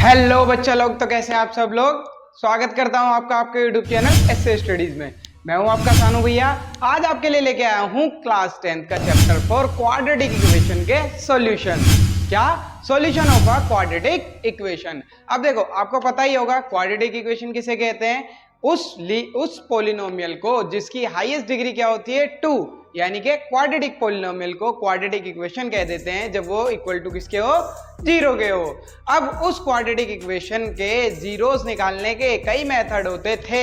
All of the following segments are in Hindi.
हेलो बच्चा लोग, तो कैसे आप सब लोग। स्वागत करता हूं आपका आपके यूट्यूब चैनल एसए स्टडीज में। मैं हूं आपका सानू भैया। आज आपके लिए लेके आया हूं क्लास 10 का चैप्टर 4 क्वाड्रेटिक इक्वेशन के सॉल्यूशन। क्या solution of a quadratic equation. अब देखो, आपको पता ही होगा क्वाड्रेटिक इक्वेशन किसे कहते हैं। उस पोलिनोमियल को जिसकी हाईएस्ट डिग्री क्या होती है 2, यानी कि क्वाड्रेटिक पोलिनोमियल को क्वाड्रेटिक इक्वेशन कह देते हैं जब वो इक्वल टू किसके हो, 0 के हो। अब उस क्वाड्रेटिक इक्वेशन के जीरोस निकालने के कई मेथड होते थे।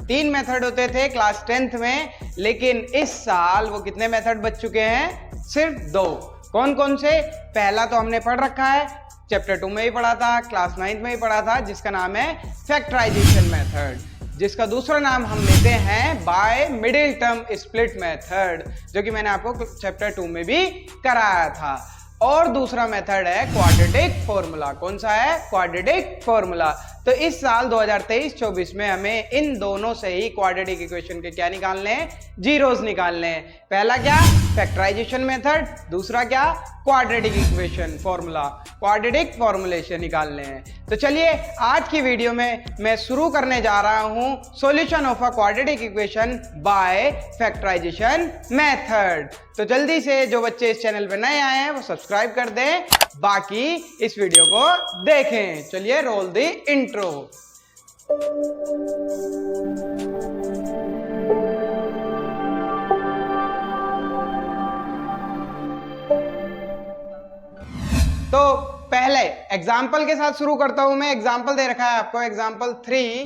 3 मेथड होते थे क्लास 10th में, लेकिन इस साल वो कितने मेथड बच चुके हैं, सिर्फ 2। कौन कौन से? पहला तो हमने पढ़ रखा है, चैप्टर 2 में ही पढ़ा था, क्लास 9th में ही पढ़ा था, जिसका नाम है फैक्टराइजेशन मेथड, जिसका दूसरा नाम हम लेते हैं by middle term split method, जो कि मैंने आपको चैप्टर 2 में भी कराया था। और दूसरा मेथड है क्वाड्रेटिक फॉर्मूला। कौन सा है? Quadratic formula. तो इस साल 2023-24 में हमें इन दोनों से ही क्वाड्रेटिक इक्वेशन के क्या निकालने हैं, जीरोस निकालने हैं। पहला क्या? Factorization method. दूसरा क्या? Quadratic equation formula, quadratic formulation निकालने हैं। तो चलिए आज की वीडियो में मैं शुरू करने जा रहा हूं solution of a quadratic equation by factorization method. तो जल्दी से जो बच्चे इस चैनल पे नए आए हैं वो सब्सक्राइब कर दें, बाकी इस वीडियो को देखें। चलिए रोल द इंट्रो। तो पहले एग्जाम्पल के साथ शुरू करता हूं मैं। एग्जाम्पल दे रखा है आपको, example 3,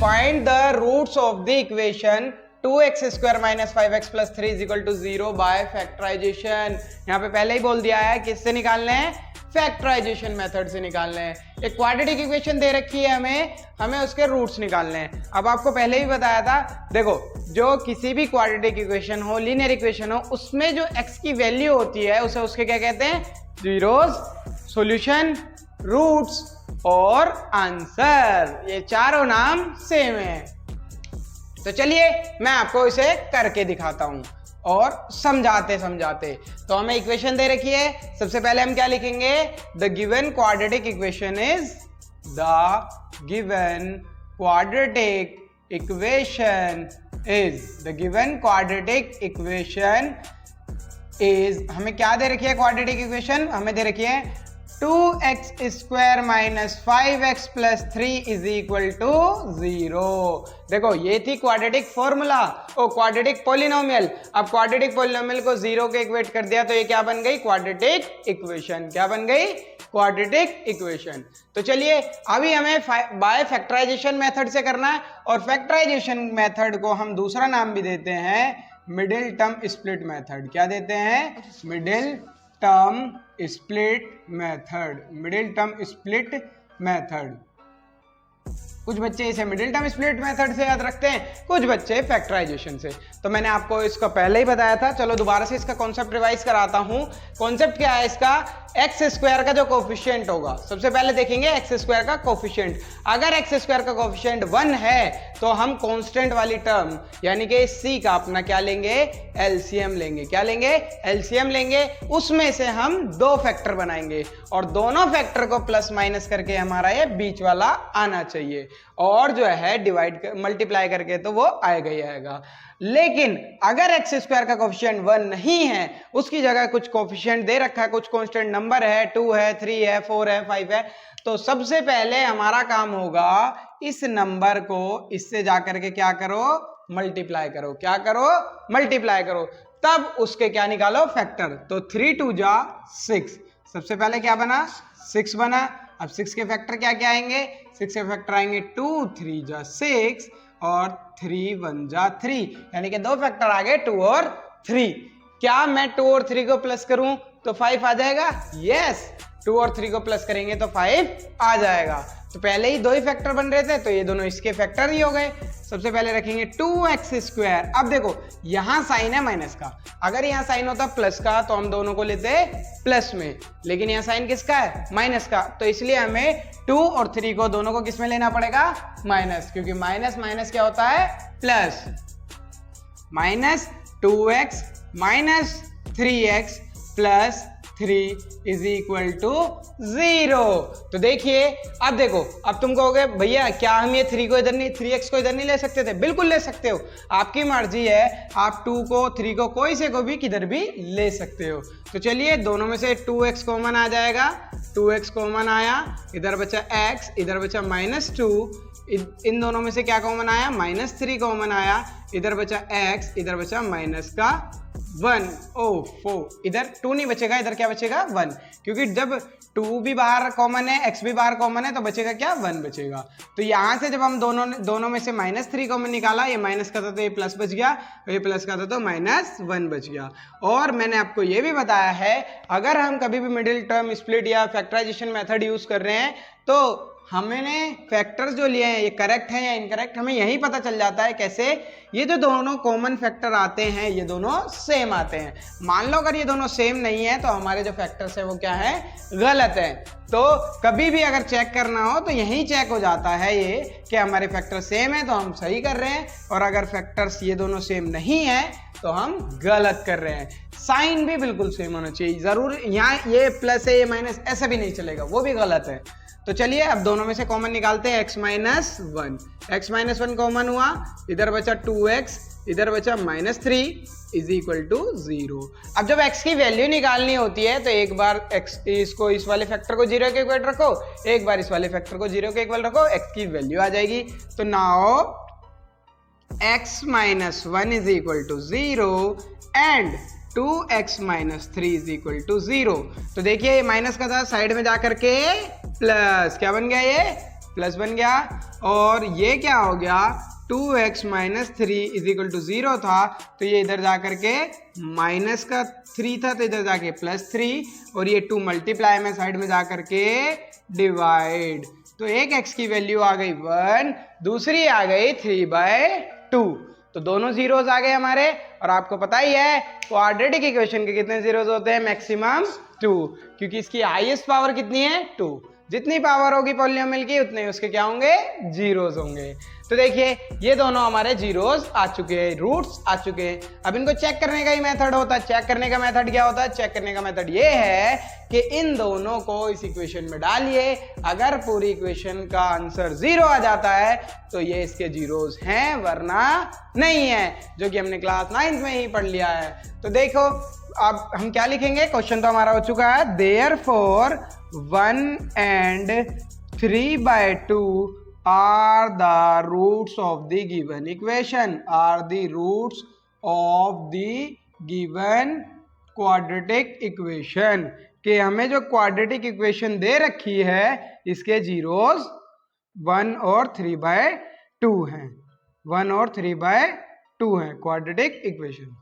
find the roots of the equation 2x² - 5x + 3 = 0 by factorization. यहाँ पे पहले ही बोल दिया है किससे निकालने हैं, फैक्टराइजेशन मेथड से निकालने हैं। एक क्वाड्रेटिक इक्वेशन दे रखी है हमें उसके रूट्स निकालने हैं। अब आपको पहले ही बताया था, देखो जो किसी भी क्वाड्रेटिक इक्वेशन हो, लीनियर इक्वेशन हो, उसमें जो x की वैल्यू होती है उसे उसके क्या कहते हैं, जीरोस, सॉल्यूशन, रूट्स और आंसर। ये चारों नाम सेम है। तो चलिए मैं आपको इसे करके दिखाता हूं और समझाते समझाते। तो हमें इक्वेशन दे रखी है, सबसे पहले हम क्या लिखेंगे, the given quadratic equation is, the given quadratic equation is, the given quadratic equation is, हमें क्या दे रखी है क्वाड्रेटिक इक्वेशन, हमें दे रखी है 2x² - 5x + 3 = 0। देखो ये थी क्वाड्रेटिक फॉर्मूला और क्वाड्रेटिक पॉलिनोमियल। अब क्वाड्रेटिक पॉलिनोमियल को 0 के इक्वेट कर दिया तो ये क्या बन गई, क्वाड्रेटिक इक्वेशन। क्या बन गई, क्वाड्रेटिक इक्वेशन। तो चलिए अभी हमें बाय फैक्टराइजेशन मेथड से करना है, और फैक्टराइजेशन मेथड को हम दूसरा नाम भी देते हैं मिडिल टर्म स्प्लिट मेथड। क्या देते हैं, middle term split method, middle term split method. कुछ बच्चे इसे मिडिल टर्म स्प्लिट मेथड से याद रखते हैं, कुछ बच्चे फैक्टराइजेशन से। तो मैंने आपको इसका पहले ही बताया था, चलो दोबारा से इसका कॉन्सेप्ट रिवाइज कराता हूं। कॉन्सेप्ट क्या है इसका, x² का जो कोफिशिएंट होगा, सबसे पहले देखेंगे x² का कोफिशिएंट। अगर x² का कोफिशिएंट 1 है तो हम कांस्टेंट वाली टर्म यानी कि c का अपना क्या लेंगे, एलसीएम लेंगे। क्या लेंगे, एलसीएम लेंगे। उसमें से हम 2 फैक्टर बनाएंगे और दोनों फैक्टर को प्लस माइनस करके हमारा ये बीच वाला आना चाहिए, और जो है डिवाइड मल्टीप्लाई करके तो वो आएगा ही आएगा। लेकिन अगर x² का कोफिशिएंट 1 नहीं है, उसकी जगह कुछ कोफिशिएंट दे रखा है, कुछ कांस्टेंट नंबर है, 2 है, 3 है, 4 है, 5 है, तो सबसे पहले हमारा काम होगा इस नंबर को इससे जाकर के क्या करो, मल्टीप्लाई करो। क्या करो, मल्टीप्लाई करो। तब उसके क्या निकालो, फैक्टर। तो 3 2 जा 6, सबसे पहले क्या बना, 6 बना। अब 6 के फैक्टर क्या क्या आएंगे, 6 के फैक्टर आएंगे 2 3 जा 6 और 3 1 जा 3, यानी कि 2 फैक्टर आ गए 2 और 3। क्या मैं 2 और 3 को प्लस करूं तो 5 आ जाएगा? यस, 2 और 3 को प्लस करेंगे तो 5 आ जाएगा। तो पहले ही 2 ही फैक्टर बन रहे थे तो ये दोनों इसके फैक्टर ही हो गए। सबसे पहले रखेंगे 2x²। अब देखो यहां साइन है माइनस का, अगर यहां साइन होता प्लस का तो हम दोनों को लेते प्लस में, लेकिन यहां साइन किसका है, माइनस का, तो इसलिए हमें 2 और 3 को दोनों को किस में लेना पड़ेगा, माइनस, क्योंकि माइनस माइनस क्या होता है, plus. -2x - 3x + 3 is equal to 0। तो देखिए, अब देखो, अब तुम कहोगे भैया क्या हम ये 3 को इधर नहीं, 3x को इधर नहीं ले सकते थे? बिल्कुल ले सकते हो, आपकी मर्जी है, आप 2 को 3 को कोई से को भी किधर भी ले सकते हो। तो चलिए दोनों में से 2x कॉमन आ जाएगा, 2x कॉमन आया, इधर बचा x, इधर बचा -2, इन दोनों में से क्या कॉमन आया? -3 कॉमन आया, इधर बचा x, इधर बचा -1। ओफो, इधर 2 नहीं बचेगा, इधर क्या बचेगा? 1, क्योंकि जब 2 भी बाहर कॉमन है, x भी बाहर कॉमन है, तो बचेगा क्या? 1 बचेगा। तो यहाँ से जब हम दोनों में से -3 कॉमन निकाला, ये माइनस का था तो ये प्लस बच गया, ये प्लस का था तो -1 बच गया। और मैंने आपको ये भी बताया है, अगर हम कभी भी मिडिल टर्म स्प्लिट या फैक्टराइजेशन मेथड यूज कर रहे हैं तो हमने फैक्टर्स जो लिए हैं ये करेक्ट है या इनकरेक्ट हमें यही पता चल जाता है। कैसे? ये जो दोनों कॉमन फैक्टर आते हैं ये दोनों सेम आते हैं। मान लो अगर ये दोनों सेम नहीं है तो हमारे जो फैक्टर्स है वो क्या है? गलत है। तो कभी भी अगर चेक करना हो तो यही चेक हो जाता है ये कि हमारे फैक्टर सेम है तो हम सही कर रहे हैं, और अगर फैक्टर्स ये दोनों सेम नहीं है तो हम गलत कर रहे हैं। साइन भी बिल्कुल सेम होना चाहिए, जरूर यहाँ ये प्लस है ये माइनस ऐसा भी नहीं चलेगा, वो भी गलत है। तो चलिए अब दोनों में से कॉमन निकालते हैं, x-1 कॉमन हुआ, इधर बचा 2x, इधर बचा -3 इज इक्वल टू 0। अब जब x की वैल्यू निकालनी होती है तो एक बार x इसको इस वाले फैक्टर को 0 के इक्वल रखो, एक बार इस वाले फैक्टर को 0 के इक्वल रखो, x की वैल्यू आ जाएगी। तो now x-1 is equal to 0 and 2x-3 is equal to 0। तो देखिए ये माइनस का था, साइड में जाकर के प्लस क्या बन गया? ये प्लस बन गया। और ये क्या हो गया? 2x-3 इज इक्वल टू 0 था, तो ये इधर जाकर के माइनस का 3 था तो इधर जाके +3, और ये 2 मल्टीप्लाई में साइड में जाकर के डिवाइड। तो एक x की वैल्यू आ गई 1, दूसरी आ गई 3/2। तो दोनों जीरोस आ गए हमारे। और आपको पता ही है क्वाड्रेटिक इक्वेशन के कितने जीरोस होते हैं? मैक्सिमम 2, क्योंकि इसकी हाईएस्ट पावर कितनी है? 2। जितनी पावर होगी पॉलिनोमियल की उतने उसके क्या होंगे? जीरोस होंगे। तो देखिए ये दोनों हमारे जीरोस आ चुके हैं, रूट्स आ चुके हैं। अब इनको चेक करने का ही मेथड होता है। चेक करने का मेथड क्या होता है? चेक करने का मेथड ये है कि इन दोनों को इस इक्वेशन में डालिए, अगर पूरी इक्वेशन का आंसर 0 आ जाता है तो ये इसके जीरोस हैं, वरना नहीं है, जो कि हमने क्लास 9th में ही पढ़ लिया है। तो देखो अब हम क्या लिखेंगे? क्वेश्चन तो हमारा हो चुका है, therefore 1 and 3/2 are the roots of the given equation, are the roots of the given quadratic equation। कि हमें जो क्वाड्रेटिक इक्वेशन दे रखी है इसके जीरोस 1 और 3/2 हैं, 1 और 3/2 हैं क्वाड्रेटिक इक्वेशन।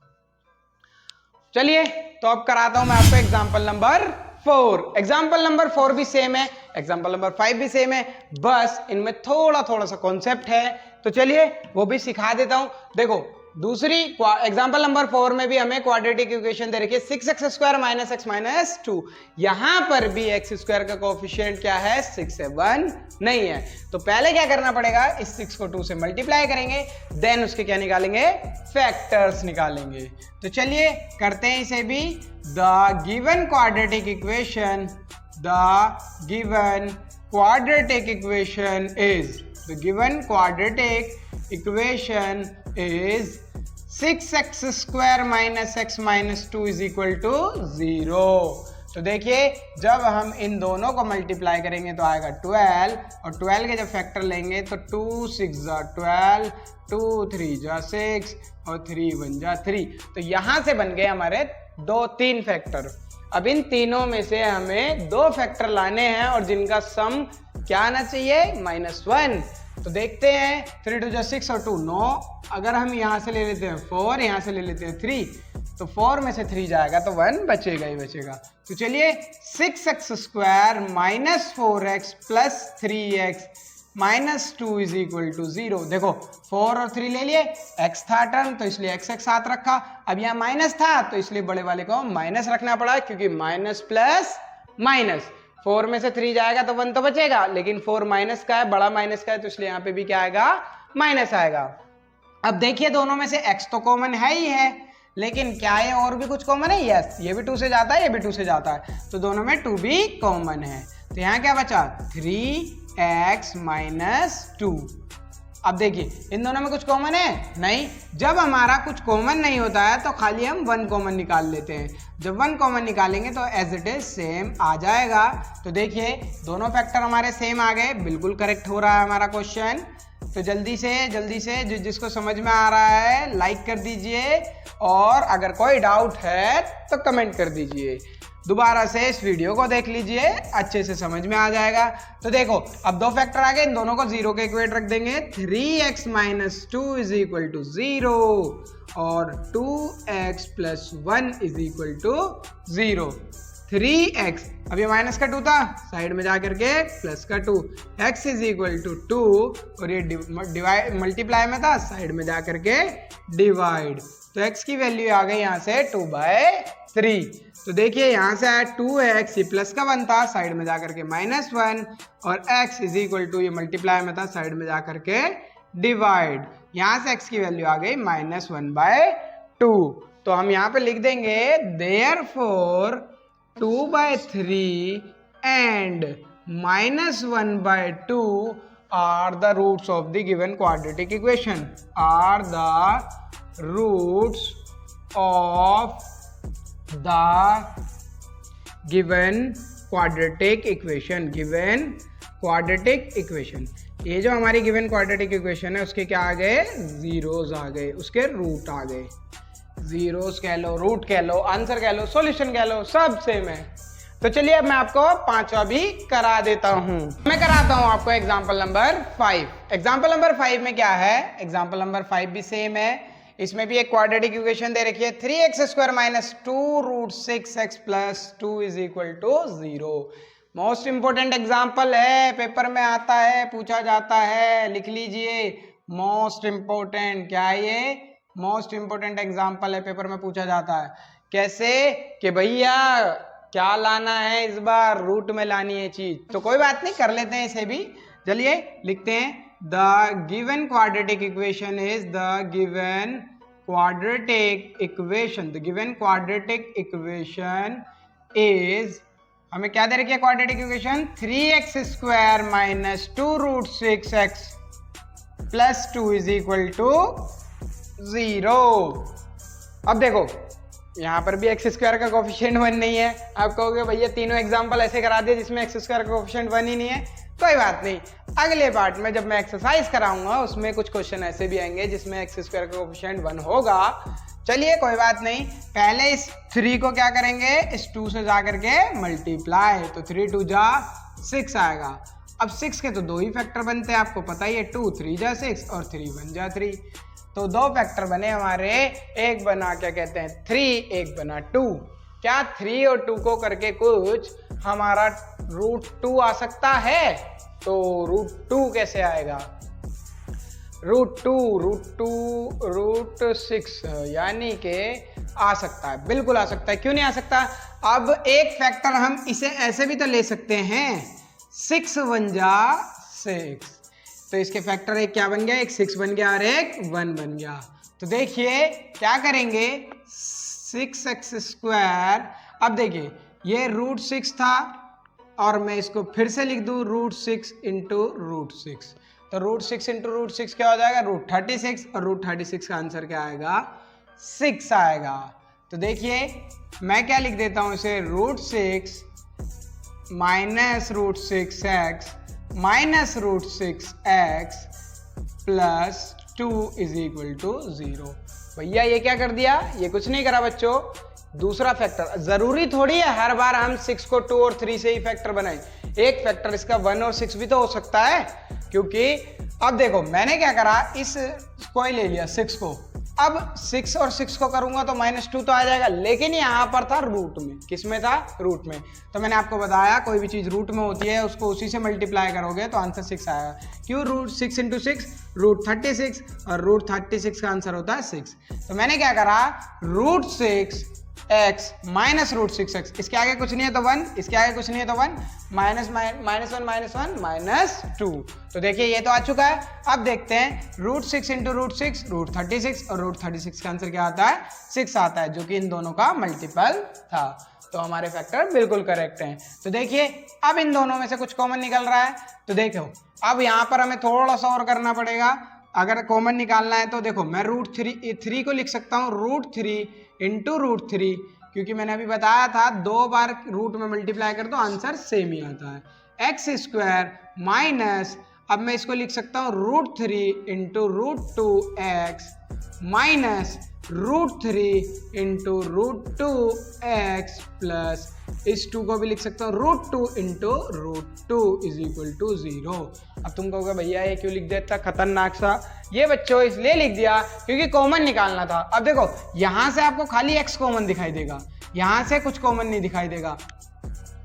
चलिए तो अब कराता हूं मैं आपको एग्जांपल नंबर 4। एग्जाम्पल नंबर 4 भी सेम है, एग्जाम्पल नंबर 5 भी सेम है, बस इनमें थोड़ा सा कॉन्सेप्ट है। तो चलिए वो भी सिखा देता हूं। देखो दूसरी एग्जाम्पल नंबर 4 में भी हमें क्वाड्रेटिक इक्वेशन दे रखी है 6x² - x - 2। यहां पर भी x² का कोएफिशिएंट क्या है? 6 है, 1 नहीं है। तो पहले क्या करना पड़ेगा? इस 6 को 2 से मल्टीप्लाई करेंगे, देन उसके क्या निकालेंगे? फैक्टर्स निकालेंगे। तो चलिए करते हैं इसे भी। The given quadratic equation is 6x² - x - 2 is equal to 0। तो देखिए जब हम इन दोनों को मल्टीप्लाई करेंगे तो आएगा 12, और 12 के जब फैक्टर लेंगे तो 2 6 12, 2 3 6 और 3 1 3। तो यहां से बन गए हमारे 3 फैक्टर। अब इन तीनों में से हमें 2 फैक्टर लाने हैं और जिनका सम क्या आना चाहिए? -1। तो देखते हैं 3 2 6 और 2 9। अगर हम यहाँ से ले लेते हैं 4, यहाँ से ले लेते हैं 3, तो 4 में से 3 जाएगा तो 1 बचेगा ही बचेगा। तो चलिए 6x² - 4x + 3x - 2 is equal to 0। देखो 4 और 3 ले लिए, x था टर्म तो इसलिए x एक साथ रखा। अब यहाँ माइनस था तो इसलिए बड़े वाले को माइनस रखना पड़ा, क्योंकि माइनस प्लस माइनस, 4 में से 3 जाएगा तो 1 तो बचेगा, लेकिन 4 माइनस का है, बड़ा माइनस का है, तो इसलिए यहाँ पे भी क्या आएगा? माइनस आएगा। अब देखिए दोनों में से x तो कॉमन है ही है, लेकिन क्या ये और भी कुछ कॉमन है? यस, ये भी 2 से जाता है, ये भी 2 से जाता है, तो दोनों में 2 भी कॉमन है। तो यहाँ क्या बचा? 3x minus 2। अब देखिए इन दोनों में कुछ कॉमन है? नहीं। जब हमारा कुछ कॉमन नहीं होता है तो खाली हम 1 कॉमन निकाल लेते हैं। जब 1 कॉमन निकालेंगे तो एज इट इज सेम आ जाएगा। तो देखिए दोनों फैक्टर हमारे सेम आ गए, बिल्कुल करेक्ट हो रहा है हमारा क्वेश्चन। तो जल्दी से जिसको समझ में आ रहा है लाइक कर दीजिए, और अगर कोई डाउट है तो कमेंट कर दीजिए। दोबारा से इस वीडियो को देख लीजिए, अच्छे से समझ में आ जाएगा। तो देखो अब 2 फैक्टर आ गए, इन दोनों को 0 के इक्वेट रख देंगे। 3x minus 2 is equal to 0 और 2x plus 1 is equal to 0। 3x, अब ये माइनस का 2 था, साइड में जाकर के प्लस का 2, x इज इक्वल टू 2 और ये डिवाइड मल्टीप्लाई में था, साइड में जाकर के डिवाइड। तो x की वैल्यू आ गई यहाँ से 2/3। तो देखिए यहाँ से आया 2x, ये प्लस का 1 था, साइड में जाकर के -1, और x इज इक्वल टू ये मल्टीप्लाई में था, साइड में जाकर के डिवाइड। यहाँ से x की वैल्यू आ गई -1/2। तो हम यहाँ पे लिख देंगे therefore 2/3 and -1/2 are the roots of the given quadratic equation. Are the roots of the given quadratic equation. Given quadratic equation. ये जो हमारी गिवन क्वाड्रेटिक इक्वेशन है उसके क्या आ गए? जीरोस आ गए, उसके रूट आ गए। जीरोस कह लो, रूट कह लो, आंसर कह लो, सॉल्यूशन कह लो, सब सेम है। तो चलिए अब मैं आपको 5वां भी करा देता हूं। मैं कराता हूं आपको एग्जांपल नंबर 5। एग्जांपल नंबर 5 में क्या है? एग्जांपल नंबर 5 भी सेम है, इसमें भी एक क्वाड्रेटिक इक्वेशन दे रखी है। 3x² minus 2 root 6x plus 2 is equal to 0। Most important example है, पेपर में आता है, पूछा जाता है, लिख लीजिए। मोस्ट इंपोर्टेंट क्या है ये? मोस्ट इंपोर्टेंट एग्जाम्पल है, पेपर में पूछा जाता है। कैसे कि भैया क्या लाना है इस बार? रूट में लानी है चीज। तो कोई बात नहीं, कर लेते हैं इसे भी। चलिए लिखते हैं, the given quadratic equation is the given quadratic equation. The given quadratic equation is, हमें क्या दे रखी है quadratic equation? 3x² minus 2 root 6x plus 2 is equal to 0। अब देखो यहाँ पर भी x² का कोफिशिएंट 1 नहीं है। आप कहोगे भैया तीनों एग्जांपल ऐसे करा दिए जिसमें x² का कोफिशिएंट 1 ही नहीं है। कोई बात नहीं, अगले पार्ट में जब मैं एक्सरसाइज कराऊंगा उसमें कुछ क्वेश्चन ऐसे भी आएंगे जिसमें x² का कोफिशिएंट 1 होगा। चलिए कोई बात नहीं, पहले इस 3 को क्या करेंगे? इस 2 से जा करके मल्टीप्लाई, तो 3 2 जा 6 आएगा। अब 6 के तो 2 ही फैक्टर बनते हैं, आपको पता ही है, 2 3 जा 6 और 3 1 जा 3। तो 2 फैक्टर बने हमारे, एक बना क्या कहते हैं 3, एक बना 2। क्या 3 और 2 को करके कुछ हमारा रूट 2 आ सकता है? तो रूट 2 कैसे आएगा? रूट 6 यानी कि आ सकता है, बिल्कुल आ सकता है। क्यों नहीं आ सकता? अब एक फैक्टर हम इसे ऐसे भी तो ले सकते हैं, 6 1 जा 6। तो इसके फैक्टर एक क्या बन गया? एक 6 बन गया और एक 1 बन गया। तो देखिए क्या करेंगे, 6x²। अब देखिए ये रूट 6 था और मैं इसको फिर से लिख दूं रूट 6 इंटू रूट 6। तो रूट 6 इंटू रूट 6 क्या हो जाएगा? रूट 36, और रूट 36 का आंसर क्या आएगा? 6 आएगा। तो देखिए मैं क्या लिख देता हूं इसे, root 6 minus root 6x minus root 6x plus 2 is equal to 0। भैया ये क्या कर दिया? ये कुछ नहीं करा बच्चों, दूसरा फैक्टर। जरूरी थोड़ी है हर बार हम 6 को 2 और 3 से ही फैक्टर बनाएं। एक फैक्टर इसका 1 और 6 भी तो हो सकता है, क्योंकि अब देखो मैंने क्या करा, इस को ले लिया 6 को। अब 6 और 6 को करूंगा तो -2 तो आ जाएगा, लेकिन यहाँ पर था रूट में। किस में था? रूट में। तो मैंने आपको बताया कोई भी चीज रूट में होती है उसको उसी से मल्टीप्लाई करोगे तो आंसर 6 आएगा। क्यों? रूट 6 इंटू 6 रूट 36, और रूट 36 का आंसर होता है 6। तो मैंने क्या करा, root 6 x minus root 6x, इसके आगे कुछ नहीं है तो 1, इसके आगे कुछ नहीं है तो 1, माइनस माइनस 1 माइनस 1 माइनस 2। तो देखिए ये तो आ चुका है। अब देखते हैं रूट 6 इंटू रूट 6 रूट 36, और रूट 36 का आंसर क्या आता है 6 आता है, जो कि इन दोनों का मल्टीपल था। तो हमारे फैक्टर बिल्कुल करेक्ट हैं। तो देखिए अब इन दोनों में से कुछ कॉमन निकल रहा है, तो देखो अब यहाँ पर हमें थोड़ा सा और करना पड़ेगा। अगर कॉमन निकालना है तो देखो मैं रूट 3 को लिख सकता हूँ रूट 3 इंटू रूट 3, क्योंकि मैंने अभी बताया था 2 बार रूट में मल्टीप्लाई कर दो आंसर सेम ही आता है। एक्स स्क्वायर माइनस, अब मैं इसको लिख सकता हूँ root 3 into root 2 x minus root 3 into root 2 x plus इस 2 को भी लिख सकता हूँ root 2 into root 2 is equal to 0। अब तुम कहोगे भैया ये क्यों लिख देता खतरनाक सा? ये बच्चों इसलिए लिख दिया क्योंकि कॉमन निकालना था। अब देखो यहां से आपको खाली x कॉमन दिखाई देगा, यहां से कुछ कॉमन नहीं दिखाई देगा,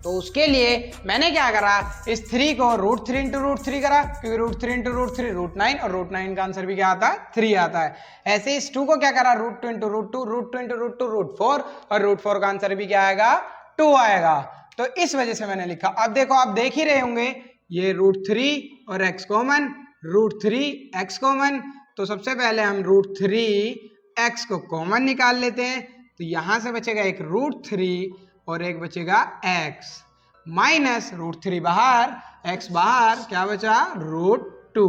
तो उसके लिए मैंने क्या करा, इस 3 को रूट 3 इंटू रूट 3 करा, क्योंकि रूट 3 इंटू रूट 3 रूट 9, और रूट 9 का आंसर भी क्या आता है 3 आता है। ऐसे इस 2 को क्या करा root 2 into root 2, root 2 into root 2 root 4, और रूट 4 का आंसर भी क्या आएगा 2 आएगा। तो इस वजह से मैंने लिखा। अब देखो आप देख ही रहे होंगे ये रूट 3 और x common, root 3 x common, तो सबसे पहले हम रूट 3 x को कॉमन निकाल लेते हैं। तो यहां से बचेगा एक रूट 3 और एक बचेगा x माइनस रूट 3 बाहर, x बाहर, क्या बचा रूट 2।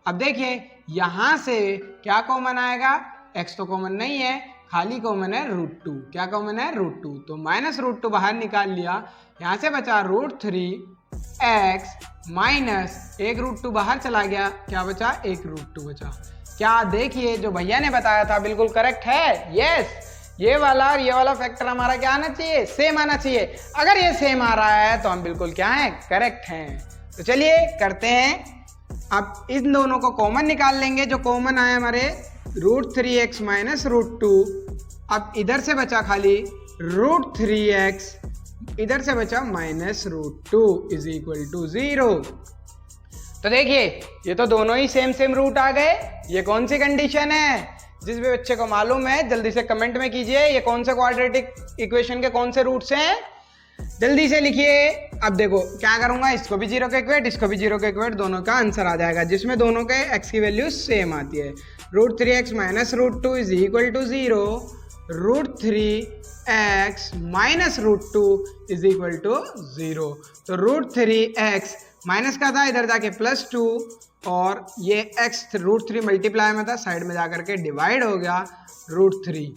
अब देखिए यहां से क्या कॉमन आएगा, x तो कॉमन नहीं है, खाली कॉमन है रूट 2। क्या कॉमन है रूट 2, तो माइनस रूट 2 बाहर निकाल लिया, यहां से बचा रूट 3x माइनस एक रूट 2 बाहर चला गया, क्या बचा एक रूट 2 बचा। क्या देखिए जो भैया ने बताया था बिल्कुल करेक्ट है। यस, ये वाला और ये वाला फैक्टर हमारा क्या आना चाहिए, सेम आना चाहिए। अगर ये सेम आ रहा है तो हम बिल्कुल क्या है, करेक्ट हैं। तो चलिए करते हैं, अब इन दोनों को कॉमन निकाल लेंगे। जो कॉमन आए हमारे रूट 3x माइनस रूट 2, अब इधर से बचा खाली रूट 3x, इधर से बचा minus root 2 is equal to 0। तो देखिए ये तो दोनों ही सेम रूट आ गए। ये कौन सी कंडीशन है, जिस भी बच्चे को मालूम है जल्दी से कमेंट में कीजिए ये कौन से क्वाड्रेटिक इक्वेशन के कौन से रूट्स हैं, जल्दी से लिखिए। अब देखो क्या करूंगा, इसको भी 0 के इक्वेट, इसको भी 0 के इक्वेट, दोनों का आंसर आ जाएगा जिसमें दोनों के x की वैल्यू सेम आती है। Root 3x minus root 2 is equal to 0, root 3x minus root 2 is equal to 0। तो रूट 3x माइनस का था, इधर जाके प्लस 2, और ये x रूट 3 मल्टीप्लाई में था, साइड में जाकर के डिवाइड हो गया रूट 3।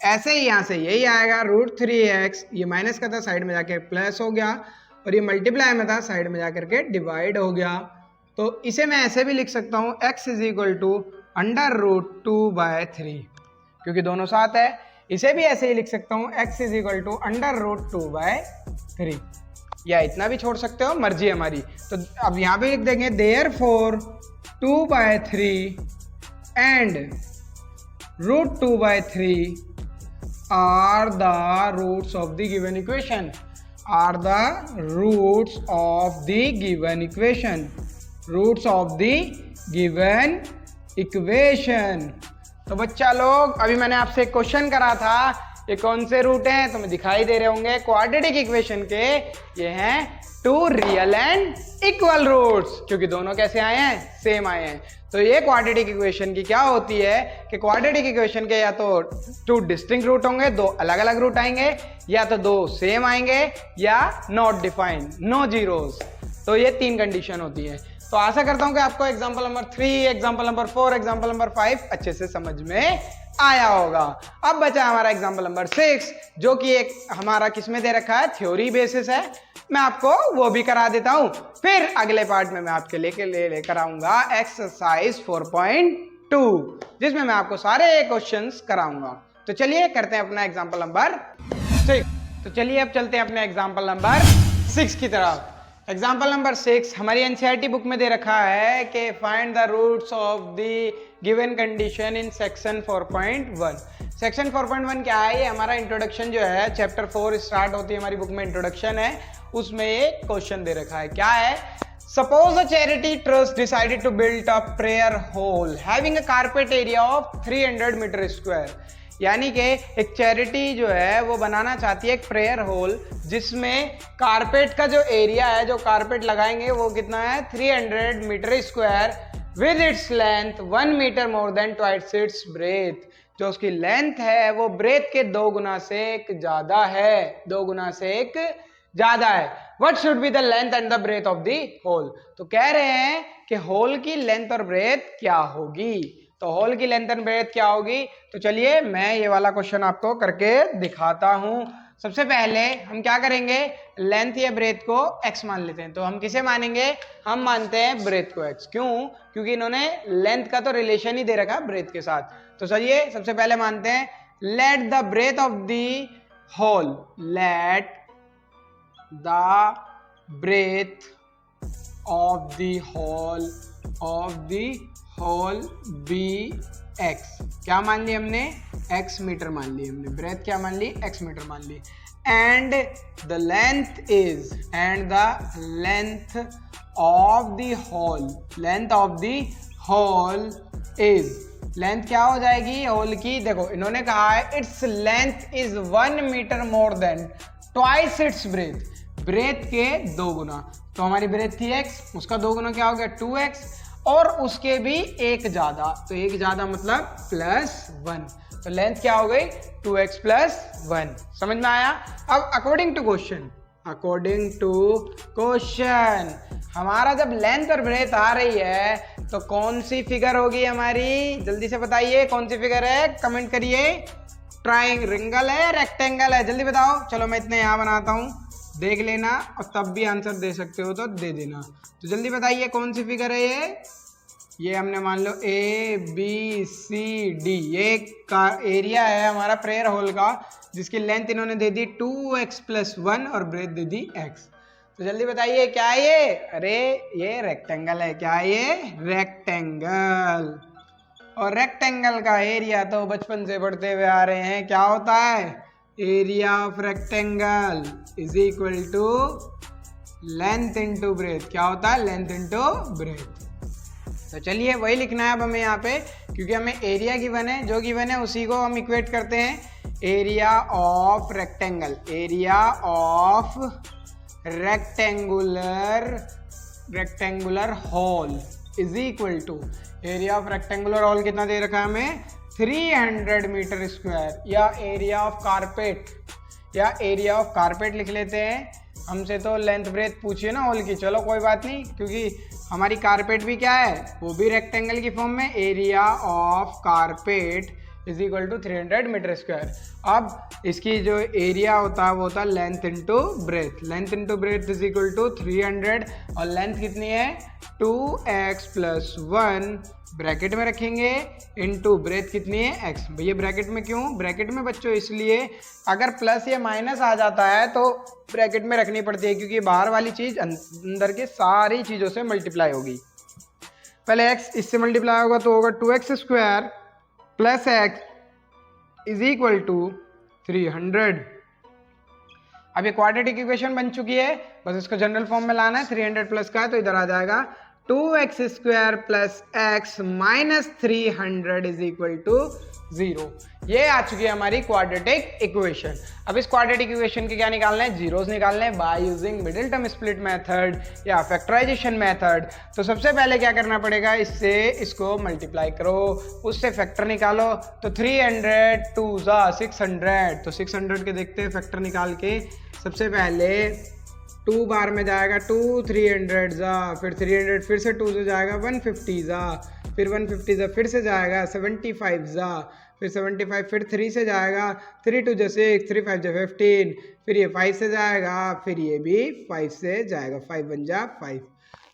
ऐसे ही यहाँ से यही आएगा रूट 3x, ये माइनस का था, साइड में जाके प्लस हो गया, और ये मल्टीप्लाई में था, साइड में जाकर के डिवाइड हो गया। तो इसे मैं ऐसे भी लिख सकता हूँ x is equal to under root 2/3, क्योंकि दोनों साथ है। इसे भी ऐसे ही लिख सकता हूँ x is equal to under root 2/3, या इतना भी छोड़ सकते हो, मर्जी हमारी। तो अब यहाँ पे लिख देंगे therefore 2/3 and root 2/3 are the roots of the given equation, are the roots of the given equation, roots of the given equation। तो बच्चा लोग अभी मैंने आपसे एक क्वेश्चन करा था, ये कौन से रूट हैं, तुम्हें दिखाई दे रहे होंगे क्वाड्रेटिक इक्वेशन के। ये हैं 2 रियल एंड इक्वल रूट्स, क्योंकि दोनों कैसे आए हैं, सेम आए हैं। तो ये क्वाड्रेटिक इक्वेशन की क्या होती है कि क्वाड्रेटिक इक्वेशन के या तो 2 डिस्टिंक्ट रूट होंगे, 2 अलग अलग रूट आएंगे, या तो 2 सेम आएंगे, या नॉट डिफाइंड, नो जीरोस। तो ये 3 कंडीशन होती है। तो आशा करता हूं कि आपको example number 3, example number 4, example number 5 अच्छे से समझ में आया होगा। अब बचा हमारा एग्जाम्पल नंबर 6, जो कि एक हमारा किसमें दे रखा है, थ्योरी बेसिस है। मैं आपको वो भी करा देता हूं, फिर अगले पार्ट में मैं आपके लेकर आऊंगा एक्सरसाइज 4.2, जिसमें मैं आपको सारे क्वेश्चंस कराऊंगा। तो चलिए करते हैं अपना एग्जाम्पल नंबर 6। तो चलिए अब चलते हैं अपने एग्जाम्पल नंबर 6 की तरफ। एग्जाम्पल नंबर 6 हमारी एनसीईआरटी बुक में दे रखा है कि find the roots of the given condition in section 4.1। Section 4.1 क्या है, ये हमारा इंट्रोडक्शन जो है, चैप्टर 4 स्टार्ट होती है हमारी बुक में, इंट्रोडक्शन है, उसमें एक क्वेश्चन दे रखा है। क्या है, suppose a charity trust decided to build a prayer hall having a carpet area of 300 metre square. यानी कि एक चैरिटी जो है वो बनाना चाहती है एक प्रेयर हॉल, जिसमें कारपेट का जो एरिया है, जो कारपेट लगाएंगे वो कितना है 300 metre square with its length 1 metre more than twice its breadth. जो उसकी लेंथ है वो ब्रेथ के 2 गुना से एक ज्यादा है, 2 गुना से एक ज्यादा है। What should be the length and the breadth of the hole. तो कह रहे हैं कि होल की लेंथ और ब्रेथ क्या होगी। तो होल की लेंथ एंड ब्रेथ क्या होगी, तो चलिए मैं ये वाला क्वेश्चन आपको करके दिखाता हूं। सबसे पहले हम क्या करेंगे, लेंथ या ब्रेथ को x मान लेते हैं। तो हम किसे मानेंगे, हम मानते हैं ब्रेथ को x। क्यों, क्योंकि इन्होंने लेंथ का तो रिलेशन ही दे रखा है ब्रेथ के साथ। तो चलिए सबसे पहले मानते हैं let the breadth of the hole, let the breadth of the hole be x। क्या मान ली हमने, x मीटर मान ली हमने। ब्रेथ क्या मान ली, x मीटर मान ली। And the length of the hole is, length क्या हो जाएगी होल की, देखो इन्होंने कहा है its length is 1 metre more than twice its breadth, breadth के 2 गुना। तो हमारी ब्रेथ थी x, उसका 2 गुना क्या हो गया 2x, और उसके भी एक ज्यादा, तो एक ज्यादा मतलब +1। तो लेंथ क्या हो गई 2x + 1। समझ में आया। अब अकॉर्डिंग टू क्वेश्चन हमारा जब लेंथ और ब्रेथ आ रही है तो कौन सी फिगर होगी हमारी, जल्दी से बताइए कौन सी फिगर है, कमेंट करिए। ट्रायंगल है, रेक्टेंगल है, जल्दी बताओ। चलो मैं इतने यहाँ बनाता हूँ, देख लेना और तब भी आंसर दे सकते हो तो दे देना। तो जल्दी बताइए कौन सी फिगर है ये हमने मान लो ABCD, ये का एरिया है हमारा प्रेयर होल का, जिसकी लेंथ इन्होंने दे दी 2x + 1 और ब्रेथ दे दी x। तो जल्दी बताइए क्या है ये, अरे ये रेक्टेंगल है। क्या है ये, रेक्टेंगल। और रेक्टेंगल का एरिया तो बचपन से पढ़ते हुए आ रहे हैं, क्या होता है, area of rectangle is equal to length into breadth. क्या होता है, लेंथ इनटू ब्रेथ। तो चलिए वही लिखना है अब हमें यहाँ पे, क्योंकि हमें एरिया गिवन है, जो गिवन है उसी को हम इक्वेट करते हैं। Area of rectangle, area of rectangular hole is equal to, area of rectangular hole कितना दे रखा है हमें 300 मीटर स्क्वायर, या एरिया ऑफ कारपेट, या एरिया ऑफ कारपेट लिख लेते हैं। हमसे तो लेंथ ब्रेथ पूछिए ना होल की, चलो कोई बात नहीं, क्योंकि हमारी कारपेट भी क्या है, वो भी रेक्टेंगल की फॉर्म में। Area of carpet is equal to 300 metre square. अब इसकी जो एरिया होता है वो होता है length into breadth, length into breadth is equal to 300, और लेंथ कितनी है 2x + 1 ब्रैकेट में रखेंगे, इनटू ब्रेथ कितनी है x। भैया ब्रैकेट में क्यों, ब्रैकेट में बच्चों इसलिए अगर प्लस या माइनस आ जाता है तो ब्रैकेट में रखनी पड़ती है, क्योंकि बाहर वाली चीज अंदर के सारी चीजों से मल्टीप्लाई होगी। पहले x इससे मल्टीप्लाई होगा तो होगा 2x² + x is equal to 300। अब ये क्वाड्रेटिक इक्वेशन बन चुकी है, बस इसको जनरल फॉर्म में लाना है। 300 प्लस का है तो इधर आ जाएगा 2x² + x - 300 is equal to 0। ये आ चुकी है हमारी क्वाड्रेटिक इक्वेशन। अब इस क्वाड्रेटिक इक्वेशन के क्या निकालना है, जीरोस निकालने हैं by using middle term split method या फैक्टराइजेशन मेथड। तो सबसे पहले क्या करना पड़ेगा, इससे इसको मल्टीप्लाई करो, उससे फैक्टर निकालो। तो 300 2 = 600, तो 600 के देखते हैं फैक्टर निकाल के। सबसे पहले 2 बार में जाएगा 2, 300 जा, फिर 300 फिर से 2 से जाएगा 150 जा, फिर 150 जा फिर से जाएगा 75 जा, फिर 75 फिर 3 से जाएगा, 3 2 = 6, 3 5 = 15, फिर ये 5 से जाएगा, फिर ये भी 5 से जाएगा, 5 1 जा 5।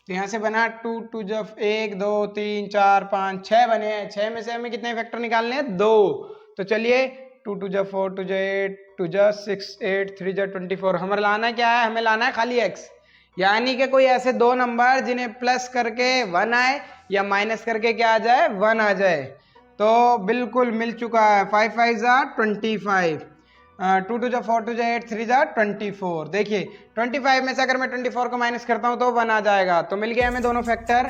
तो यहाँ से बना 2 2 = 1 2 3 4 5 6 बने हैं। 6 में से हमें कितने फैक्टर निकालने हैं, 2। तो चलिए 2 2 = 4 2 = 8 2 = 6 8 3 = 24। हमें लाना क्या है, हमें लाना है खाली x, यानी कि कोई ऐसे दो नंबर जिन्हें प्लस करके 1 आए या माइनस करके क्या आ जाए 1 आ जाए। तो बिल्कुल मिल चुका है। 5 5 = 25, 2 2 = 4 2 = 8 3 = 24। देखिए 25 में से अगर मैं 24 को माइनस करता हूं तो 1 आ जाएगा। तो मिल गया हमें दोनों फैक्टर।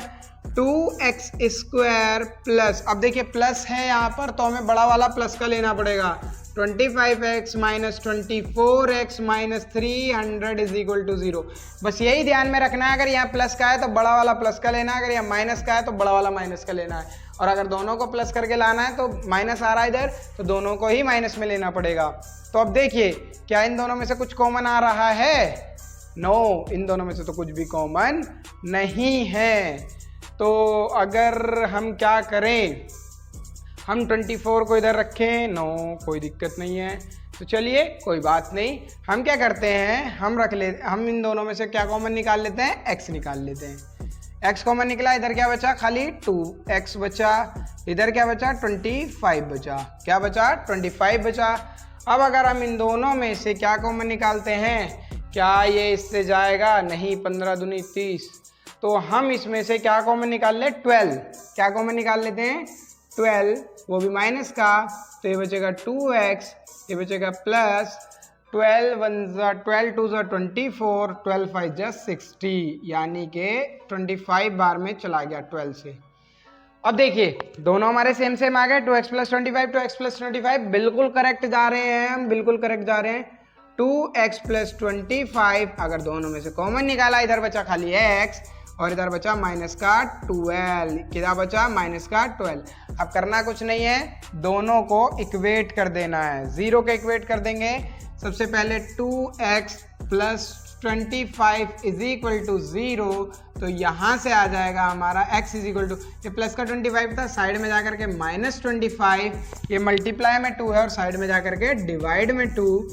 2x स्क्वायर प्लस, अब देखिए प्लस है यहाँ पर तो हमें बड़ा वाला प्लस का लेना पड़ेगा, 25x minus 24x minus 300 is equal to 0। बस यही ध्यान में रखना है, अगर यहाँ प्लस का है तो बड़ा वाला प्लस का लेना है, अगर यहाँ माइनस का है तो बड़ा वाला माइनस का लेना है, और अगर दोनों को प्लस करके लाना है तो माइनस आ रहा है इधर तो दोनों को ही माइनस में लेना पड़ेगा। तो अब देखिए क्या इन दोनों में से कुछ कॉमन आ रहा है? नो, इन दोनों में से तो कुछ भी कॉमन नहीं है। तो अगर हम क्या करें, हम 24 को इधर रखें, नो कोई दिक्कत नहीं है। तो चलिए कोई बात नहीं, हम क्या करते हैं, हम इन दोनों में से क्या कॉमन निकाल लेते हैं, x निकाल लेते हैं। x कॉमन निकला, इधर क्या बचा, खाली 2x बचा, इधर क्या बचा, 25 बचा, क्या बचा, 25 बचा। अब अगर हम इन दोनों में से क्या कॉमन निकालते हैं, क्या ये इससे जाएगा, नहीं, 15 दूनी 30, तो हम इसमें से क्या कॉमन निकाल ले, 12, क्या कॉमन निकाल लेते हैं, 12, वो भी माइनस का, तो ये बचेगा 2x, ये बचेगा प्लस 12 2 24, 12 5 60, यानी कि 25 बार में चला गया 12 से। अब देखिए दोनों हमारे सेम सेम आ गए, 2x प्लस 25, 2x प्लस 25, बिल्कुल करेक्ट जा रहे हैं हम, बिल्कुल करेक्ट जा रहे हैं। 2x प्लस 25, अगर दोनों में से कॉमन निकाला, इधर बचा खाली x और इधर बचा माइनस का 12, किधर बचा, माइनस का 12। अब करना कुछ नहीं है, दोनों को इक्वेट कर देना है, जीरो के इक्वेट कर देंगे। सबसे पहले 2x plus 25 is equal to 0, तो यहाँ से आ जाएगा हमारा x इज इक्वल टू, ये प्लस का 25 था, साइड में जाकर के माइनस 25, ये मल्टीप्लाई में 2 है और साइड में जाकर के डिवाइड में 2,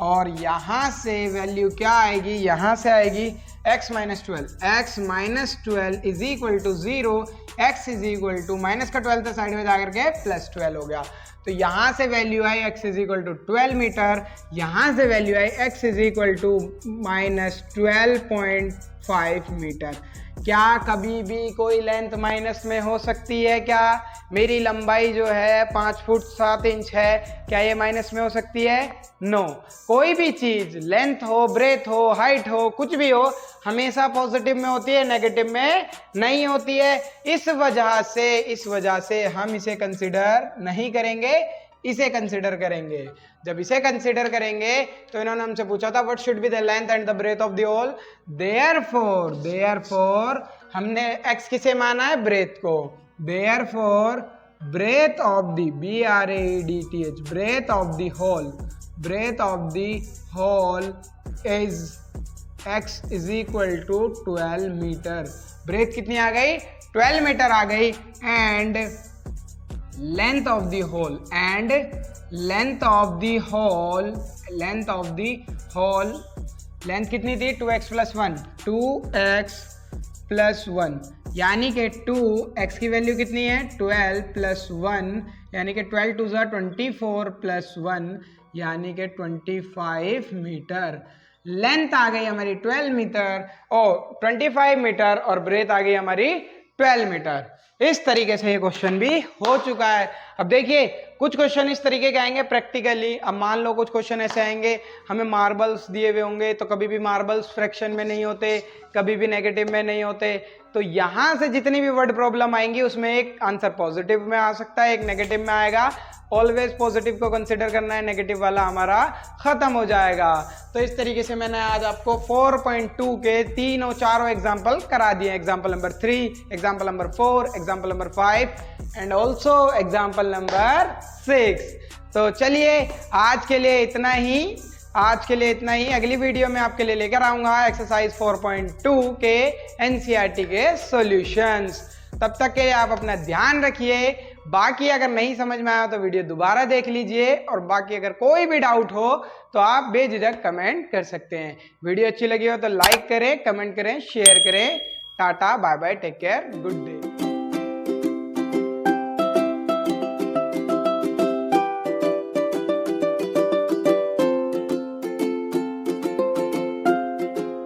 और यहाँ से वैल्यू क्या आएगी, यहाँ से आएगी x minus 12, x minus 12 is equal to 0, x is equal to minus का 12 था, साइड में जाकर के प्लस 12 हो गया। तो यहाँ से वैल्यू आई x is equal to 12 metre, यहाँ से वैल्यू आई x is equal to minus 12.5 metre. क्या कभी भी कोई लेंथ माइनस में हो सकती है क्या? मेरी लंबाई जो है 5 फुट 7 इंच है, क्या ये माइनस में हो सकती है? नो। कोई भी चीज लेंथ हो, ब्रेथ हो, हाइट हो, कुछ भी हो, हमेशा पॉजिटिव में होती है, नेगेटिव में नहीं होती है। इस वजह से हम इसे कंसिडर नहीं करेंगे, इसे कंसिडर करेंगे। जब इसे कंसिडर करेंगे तो इन्होंने हमसे पूछा था what should be the length and the breadth of the hole. Therefore हमने x किसे माना है? ब्रेथ को। Therefore breadth of the BREADTH breadth of the hole is x is equal to 12 metre. Breadth कितनी आ गई? 12 मीटर आ गई। And length of the hole length कितनी थी? 2x प्लस 1, 2x प्लस 1, यानी कि 2x की वैल्यू कितनी है? 12 प्लस 1, यानी कि 12 2 24 प्लस 1, यानी कि 25 मीटर। लेंथ आ गई हमारी 12 मीटर और 25 मीटर, और ब्रेथ आ गई हमारी 12 मीटर। इस तरीके से ये क्वेश्चन भी हो चुका है। अब देखिए कुछ क्वेश्चन इस तरीके के आएंगे प्रैक्टिकली। अब मान लो कुछ क्वेश्चन ऐसे आएंगे, हमें मार्बल्स दिए हुए होंगे, तो कभी भी मार्बल्स फ्रैक्शन में नहीं होते, कभी भी नेगेटिव में नहीं होते। तो यहाँ से जितनी भी वर्ड प्रॉब्लम आएंगी उसमें एक आंसर पॉजिटिव में आ सकता है, एक नेगेटिव में आएगा। ऑलवेज पॉजिटिव को कंसिडर करना है, नेगेटिव वाला हमारा खत्म हो जाएगा। तो इस तरीके से मैंने आज आपको 4.2 के तीनों चारों एग्जाम्पल करा दिए। Example number 3, example number 4, example number 5 and also example number 6। तो चलिए आज के लिए इतना ही। अगली वीडियो में आपके लिए लेकर आऊंगा एक्सरसाइज 4.2 के NCERT के सॉल्यूशंस। तब तक के लिए आप अपना ध्यान रखिए। बाकी अगर नहीं समझ में आया तो वीडियो दोबारा देख लीजिए, और बाकी अगर कोई भी डाउट हो तो आप बेझिझक कमेंट कर सकते हैं। वीडियो अच्छी लगी हो तो लाइक करें, कमेंट करें, शेयर करें। Tata, bye bye, take care, good day.